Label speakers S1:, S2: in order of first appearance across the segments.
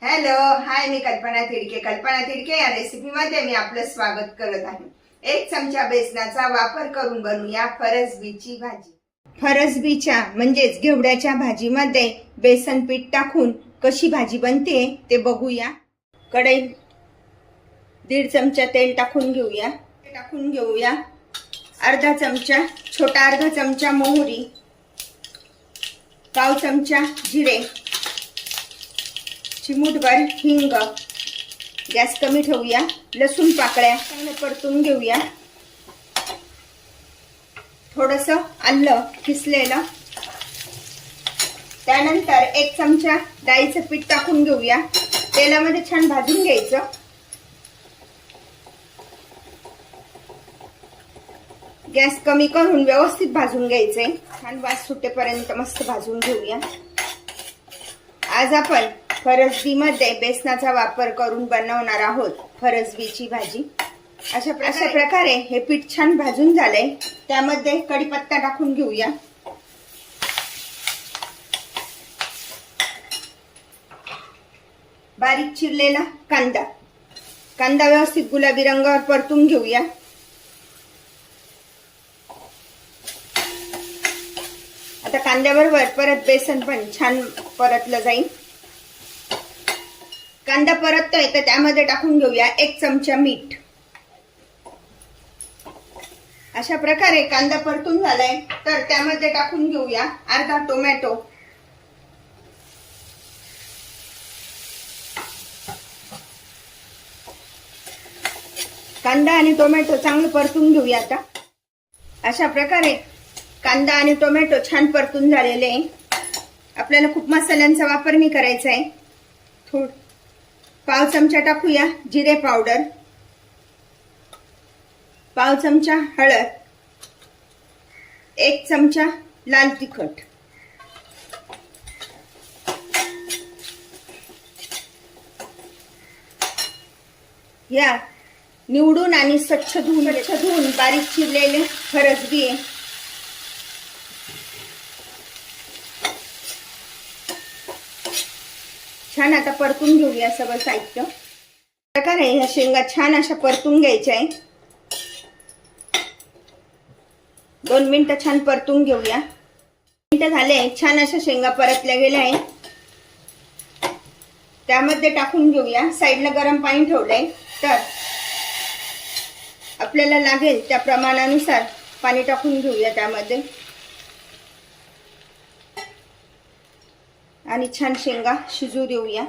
S1: Hello hi, मी कल्पना तिडके. कल्पना तिडके या रेसिपीमध्ये मी आपलं स्वागत करत आहे. 1 चमचा बेसनाचा वापर करून बनवूया फरसबीची भाजी. फरसबीच्या म्हणजेच घेवड्याच्या भाजीमध्ये बेसन पीठ टाकून कशी भाजी बनते ते बघूया. कढईत 1.5 चमचा तेल टाकून घेऊया. अर्धा चमचा, छोटा अर्धा चमचा मोहरी, पाव चमचा जिरे, चिमूटभर हिंग. गॅस कमी ठेवूया. लसूण पाकळ्या चांगलं परतून घेऊया. थोडस आलं किसलेलं. त्यानंतर 1 चमचा डाळीचं पीठ टाकून घेऊया. तेलामध्ये छान भाजून घ्यायचं. गॅस कमी करून व्यवस्थित भाजून घ्यायचे. छान वास सुटेपर्यंत मस्त भाजून घेऊया. आज आपण फरसबीमध्ये बेसनाचा वापर करून बनवणार आहोत फरसबीची भाजी. अशा प्रकारे हे पीठ छान भाजून झालंय. त्यामध्ये कढीपत्ता टाकून घेऊया. बारीक चिरलेला कांदा व्यवस्थित गुलाबी रंगावर परतून घेऊया. आता कांद्याबरोबर परत बेसन पण छान परतलं जाईल. कांदा परततोय तर त्यामध्ये टाकून घेऊया 1 चमचा मीठ. अशा प्रकारे कांदा परतून झालाय तर त्यामध्ये टाकून घेऊया अर्धा टोमॅटो. कांदा आणि टोमॅटो चांगलं परतून घेऊया. आता अशा प्रकारे कांदा आणि टोमॅटो छान परतून झालेले आहे. आपल्याला खूप मसाल्यांचा वापर नाही करायचा आहे. पाव चमचा टाकूया जिरे पावडर, पाव चमचा हळद, 1 चमचा लाल तिखट. या निवडून आणि स्वच्छ धुवून बारीक चिरलेले फरसबी आहे. छान आता परतून घेऊया सगळं साहित्य. प्रकारे ह्या शेंगा छान अशा परतून घ्यायच्या आहे. 2 मिनिटं छान परतून घेऊया. मिनिटं झाले. छान अशा शेंगा परतल्या गेल्या आहे. त्यामध्ये टाकून घेऊया. साईडला गरम पाणी ठेवलंय तर आपल्याला लागेल त्या प्रमाणानुसार पाणी टाकून घेऊया त्यामध्ये. आणि छान शेंगा शिजू देऊया.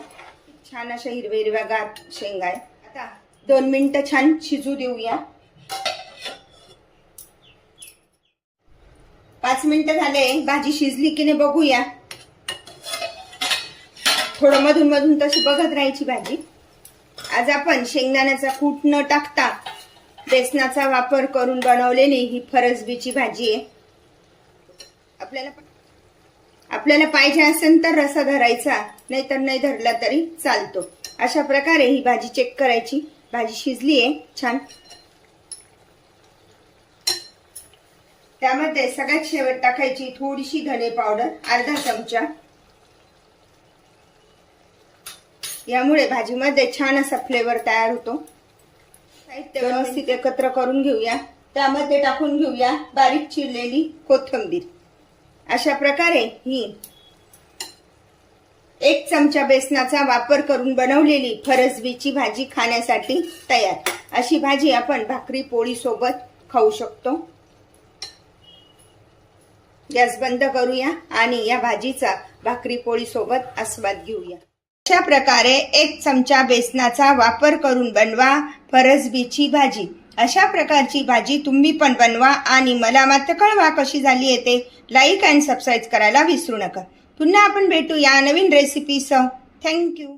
S1: छान अशा हिरव्यागार शेंगा आहे. आता 2 मिनिटं छान शिजू देऊया. 5 मिनिटं झाले. भाजी शिजली की नाही बघूया. थोडं मधून मधून तशी बघत राहायची भाजी. आज आपण शेंगदाण्याचा कूट न टाकता बेसनाचा वापर करून बनवलेली ही फरसबीची भाजी आहे. आपल्याला पाहिजे असेल तर रसा धरायचा, नाहीतर नाही धरला तरी चालतो. अशा प्रकारे ही भाजी चेक करायची. भाजी शिजली आहे छान. त्यामध्ये सगळ्यात शेवट टाकायची थोडीशी धने पावडर, अर्धा चमचा. यामुळे भाजीमध्ये छान असा फ्लेवर तयार होतो. साहित्य व्यवस्थित एकत्र करून घेऊया. त्यामध्ये टाकून घेऊया बारीक चिरलेली कोथिंबीर. अशा प्रकारे ही 1 चमचा बेसनाचा वापर करून बनवलेली फरसबीची भाजी खाण्यासाठी तयार. अशी भाजी आपण भाकरी पोळी सोबत खाऊ शकतो. गॅस बंद करूया आणि या भाजीचा भाकरी पोळी सोबत आस्वाद घेऊया. अशा प्रकारे 1 चमचा बेसनाचा वापर करून बनवा फरसबीची भाजी. अशा प्रकारची भाजी तुम्ही पण बनवा आणि मला मात्र कळवा कशी झाली आहे ते. लाईक अँड सबस्क्राईब करायला विसरू नका. पुन्हा आपण भेटू या नवीन रेसिपीसह. थँक्यू.